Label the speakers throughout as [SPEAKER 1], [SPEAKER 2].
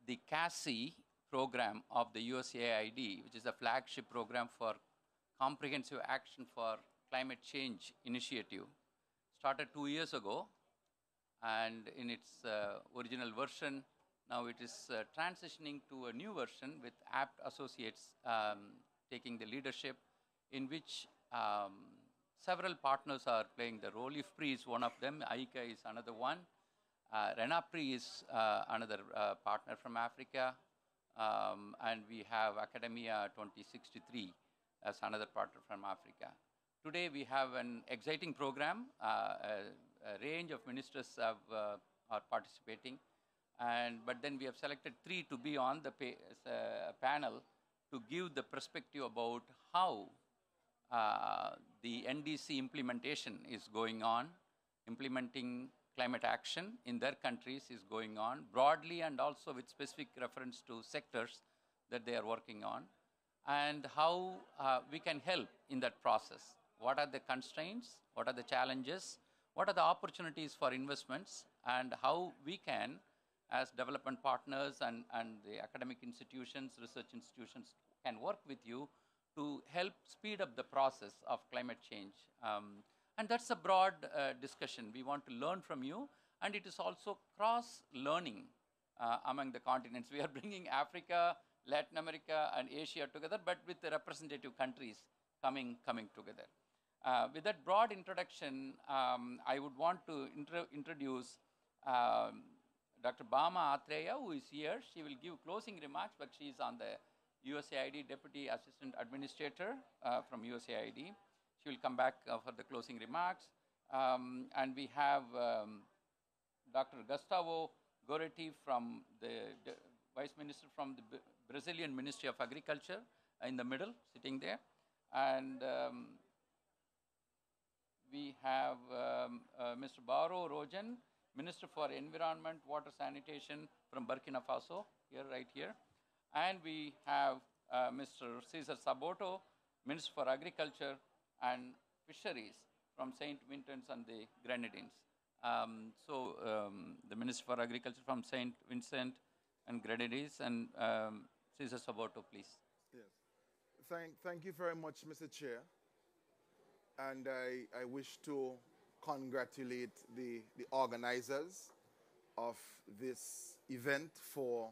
[SPEAKER 1] the CASI program of the USAID, which is a flagship program for comprehensive action for climate change initiative, started 2 years ago, and in its original version, now it is transitioning to a new version with APT Associates taking the leadership, in which several partners are playing the role. IFPRI is one of them, AICA is another one, RENAPRI is another partner from Africa, and we have Academia 2063 as another partner from Africa. Today we have an exciting program. A range of ministers are participating, but then we have selected 3 to be on the panel to give the perspective about how the NDC implementation is going on, implementing climate action in their countries is going on broadly and also with specific reference to sectors that they are working on, and how we can help in that process. What are the constraints? What are the challenges? What are the opportunities for investments? And how we can, as development partners and the academic institutions, research institutions, can work with you to help speed up the process of climate change. And that's a broad discussion. We want to learn from you, and it is also cross-learning among the continents. We are bringing Africa, Latin America, and Asia together, but with the representative countries coming together. With that broad introduction, I would want to introduce Dr. Bama Atreya, who is here. She will give closing remarks, but she is on the USAID Deputy Assistant Administrator from USAID. She will come back for the closing remarks. And we have Dr. Gustavo Goretti, from the Vice Minister from the Brazilian Ministry of Agriculture, in the middle, sitting there. And we have Mr. Baro Rojan, Minister for Environment, Water, Sanitation from Burkina Faso, right here. And we have Mr. Cesar Saboto, Minister for Agriculture and Fisheries from St. Vincent and the Grenadines. The Minister for Agriculture from St. Vincent and Grenadines, and Cesar Saboto, please.
[SPEAKER 2] Yes. Thank you very much, Mr. Chair. And I wish to congratulate the organizers of this event for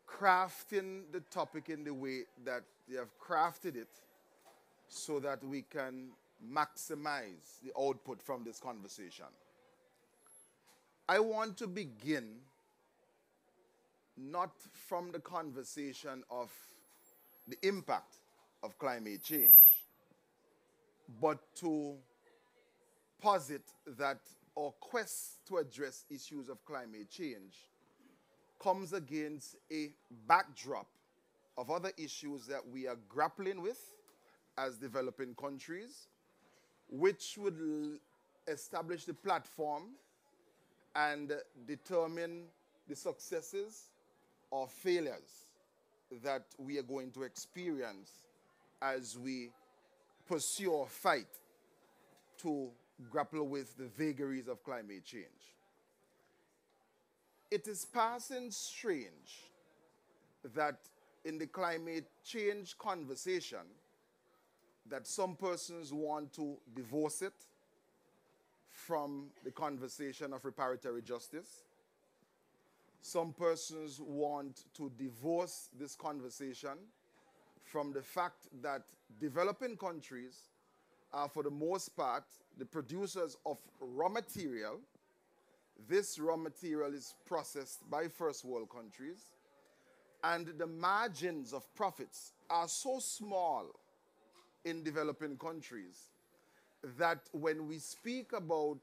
[SPEAKER 2] crafting the topic in the way that they have crafted it, so that we can maximize the output from this conversation. I want to begin not from the conversation of the impact of climate change, but to posit that our quest to address issues of climate change comes against a backdrop of other issues that we are grappling with as developing countries, which would establish the platform and determine the successes or failures that we are going to experience as we pursue or fight to grapple with the vagaries of climate change. It is passing strange that in the climate change conversation, that some persons want to divorce it from the conversation of reparatory justice. Some persons want to divorce this conversation from the fact that developing countries are, for the most part, the producers of raw material. This raw material is processed by first world countries, and the margins of profits are so small in developing countries that when we speak about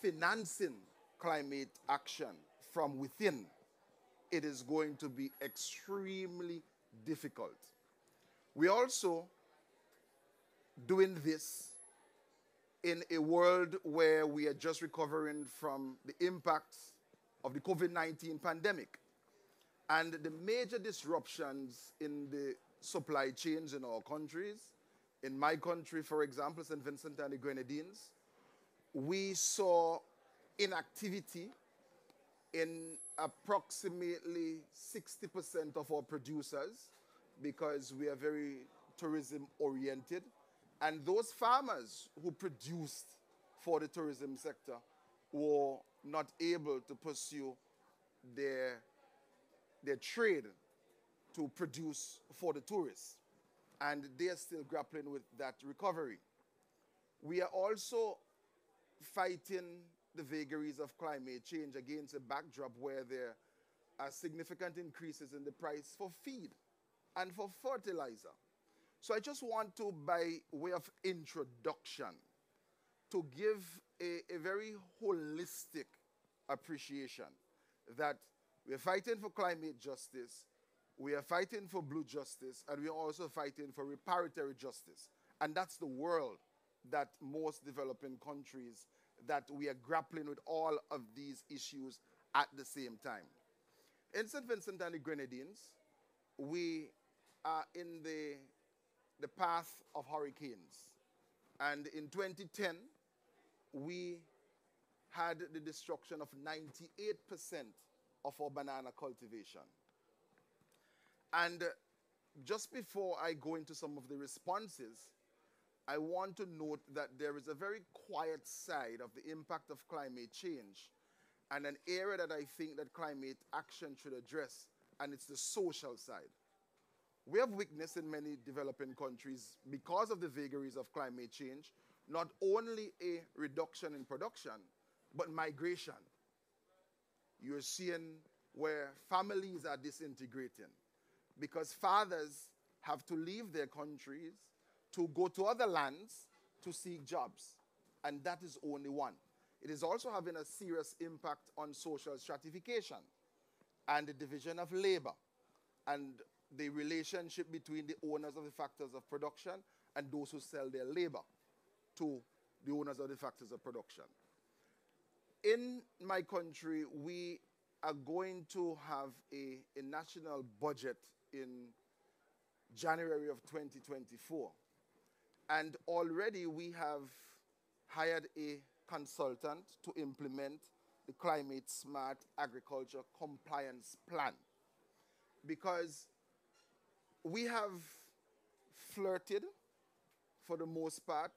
[SPEAKER 2] financing climate action from within, it is going to be extremely difficult. We're also doing this in a world where we are just recovering from the impacts of the COVID-19 pandemic and the major disruptions in the supply chains in our countries. In my country, for example, St. Vincent and the Grenadines, we saw inactivity in approximately 60% of our producers, because we are very tourism oriented. And those farmers who produced for the tourism sector were not able to pursue their trade to produce for the tourists. And they are still grappling with that recovery. We are also fighting the vagaries of climate change against a backdrop where there are significant increases in the price for feed and for fertilizer. So I just want to, by way of introduction, to give a very holistic appreciation that we are fighting for climate justice, we are fighting for blue justice, and we are also fighting for reparatory justice. And that's the world that most developing countries, that we are grappling with all of these issues at the same time. In St. Vincent and the Grenadines, we are in the path of hurricanes. And in 2010, we had the destruction of 98% of our banana cultivation. And just before I go into some of the responses, I want to note that there is a very quiet side of the impact of climate change, and an area that I think that climate action should address, and it's the social side. We have witnessed in many developing countries, because of the vagaries of climate change, not only a reduction in production, but migration. You're seeing where families are disintegrating because fathers have to leave their countries to go to other lands to seek jobs. And that is only one. It is also having a serious impact on social stratification and the division of labor and the relationship between the owners of the factors of production and those who sell their labor to the owners of the factors of production. In my country, we are going to have a national budget in January of 2024. And already we have hired a consultant to implement the Climate Smart Agriculture Compliance Plan, because we have flirted, for the most part,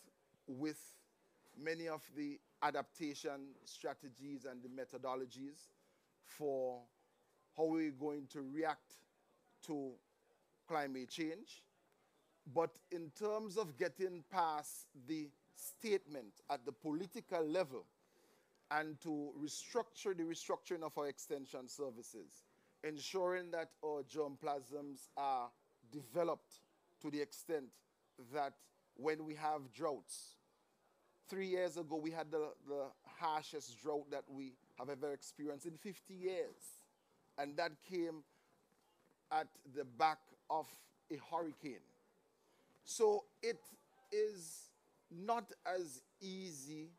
[SPEAKER 2] with many of the adaptation strategies and the methodologies for how we're going to react to climate change. But in terms of getting past the statement at the political level and to restructure the restructuring of our extension services, ensuring that our germplasms are developed to the extent that when we have droughts, 3 years ago we had the harshest drought that we have ever experienced in 50 years. And that came at the back of a hurricane. So it is not as easy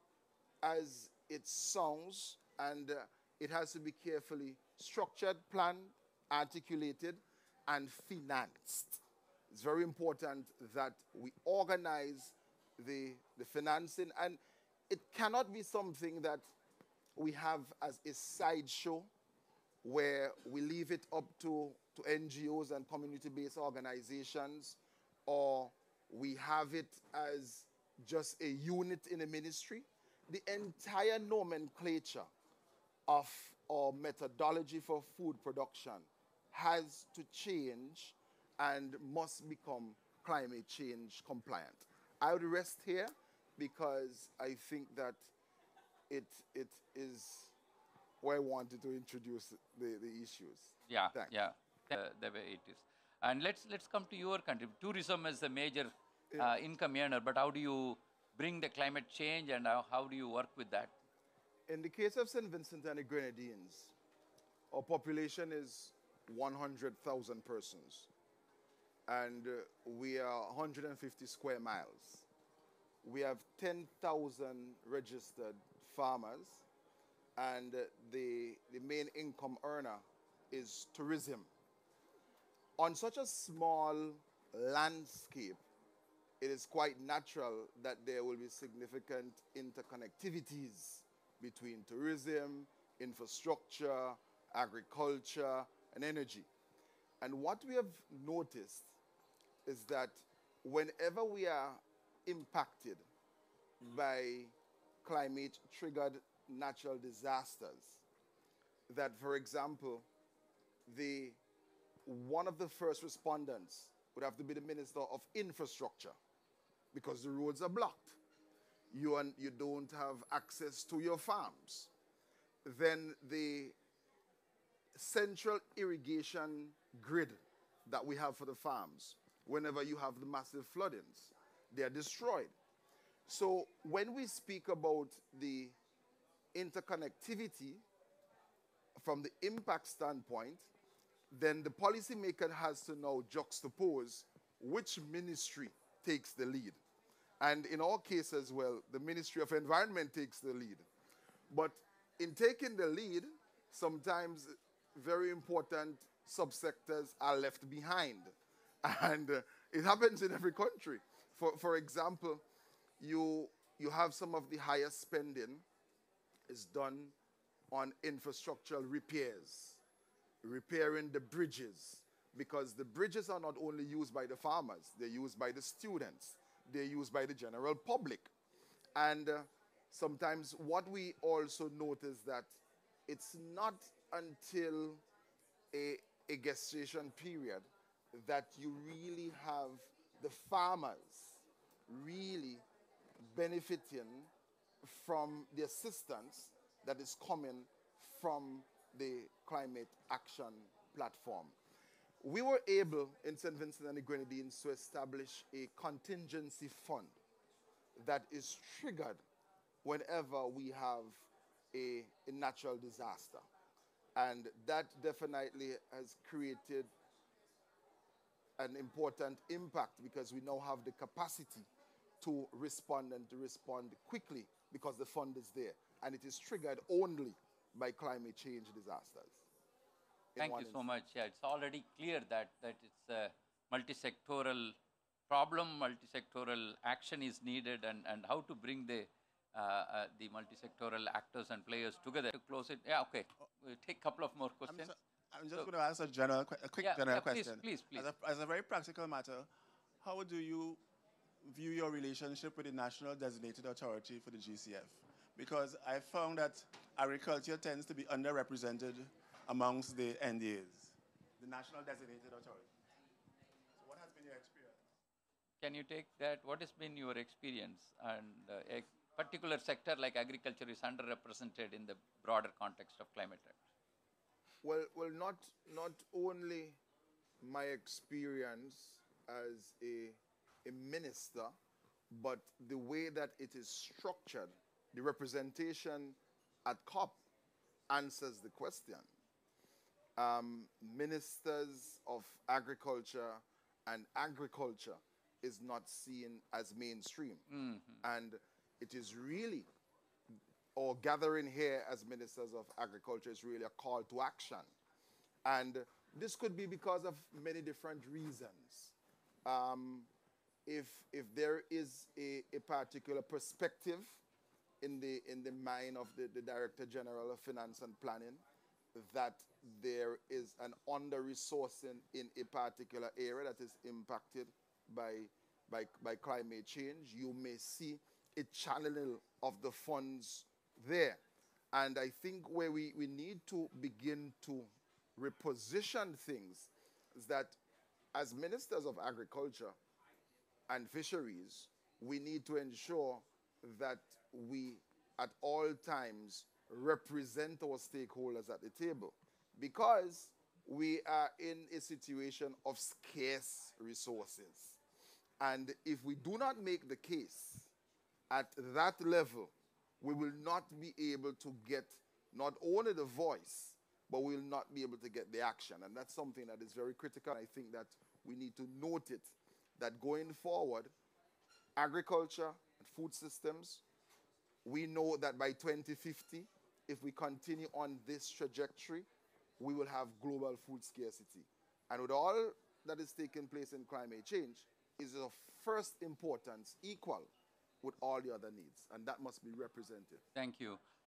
[SPEAKER 2] as it sounds, and it has to be carefully structured, planned, articulated, and financed. It's very important that we organize the financing, and it cannot be something that we have as a sideshow where we leave it up to NGOs and community-based organizations, or we have it as just a unit in a ministry. The entire nomenclature of our methodology for food production has to change and must become climate change compliant. I would rest here because I think that it is where I wanted to introduce the issues.
[SPEAKER 1] Yeah,
[SPEAKER 2] Thanks.
[SPEAKER 1] yeah, the way it is. And let's come to your country. Tourism is the major income earner, but how do you bring the climate change, and how do you work with that?
[SPEAKER 2] In the case of St. Vincent and the Grenadines, our population is 100,000 persons, and we are 150 square miles. We have 10,000 registered farmers, and the main income earner is tourism. On such a small landscape, it is quite natural that there will be significant interconnectivities between tourism infrastructure, agriculture, and energy. And what we have noticed is that whenever we are impacted by climate-triggered natural disasters, that, for example, one of the first respondents would have to be the Minister of Infrastructure because the roads are blocked. You don't have access to your farms. Then the central irrigation grid that we have for the farms, whenever you have the massive floodings, they are destroyed. So when we speak about the interconnectivity from the impact standpoint, then the policymaker has to now juxtapose which ministry takes the lead. And in our case as well, the Ministry of Environment takes the lead. But in taking the lead, sometimes very important subsectors are left behind. And it happens in every country. For example, you have some of the highest spending is done on infrastructural repairs, repairing the bridges, because the bridges are not only used by the farmers, they're used by the students, they're used by the general public. And sometimes what we also notice that it's not until a gestation period that you really have the farmers really benefiting from the assistance that is coming from the climate action platform. We were able in St. Vincent and the Grenadines to establish a contingency fund that is triggered whenever we have a natural disaster. And that definitely has created an important impact because we now have the capacity to respond and to respond quickly because the fund is there. And it is triggered only by climate change disasters.
[SPEAKER 1] Thank you so much. Yeah, it's already clear that it's a multi-sectoral problem, multi-sectoral action is needed, and how to bring the multi-sectoral actors and players together to close it. Yeah, okay. We'll take a couple of more questions.
[SPEAKER 3] I'm just going to ask a quick general question.
[SPEAKER 1] Please.
[SPEAKER 3] As a very practical matter, how do you view your relationship with the National Designated Authority for the GCF? Because I found that agriculture tends to be underrepresented amongst the NDAs, the National Designated Authority. So what has been your experience?
[SPEAKER 1] Can you take that? What has been your experience? And a particular sector like agriculture is underrepresented in the broader context of climate action.
[SPEAKER 2] Well, not only my experience as a minister, but the way that it is structured, the representation at COP answers the question. Ministers of agriculture and agriculture is not seen as mainstream. And it is really, or gathering here as ministers of agriculture is really a call to action. And this could be because of many different reasons. If there is a particular perspective in the mind of the Director General of Finance and Planning that there is an under-resourcing in a particular area that is impacted by climate change, you may see a channeling of the funds there. And I think where we need to begin to reposition things is that as ministers of agriculture and fisheries, we need to ensure that we at all times represent our stakeholders at the table, because we are in a situation of scarce resources. And if we do not make the case at that level, we will not be able to get not only the voice, but we will not be able to get the action. And that's something that is very critical. I think that we need to note it, that going forward, agriculture and food systems, we know that by 2050, if we continue on this trajectory, we will have global food scarcity. And with all that is taking place in climate change, is of first importance, equal with all the other needs. And that must be represented.
[SPEAKER 1] Thank you.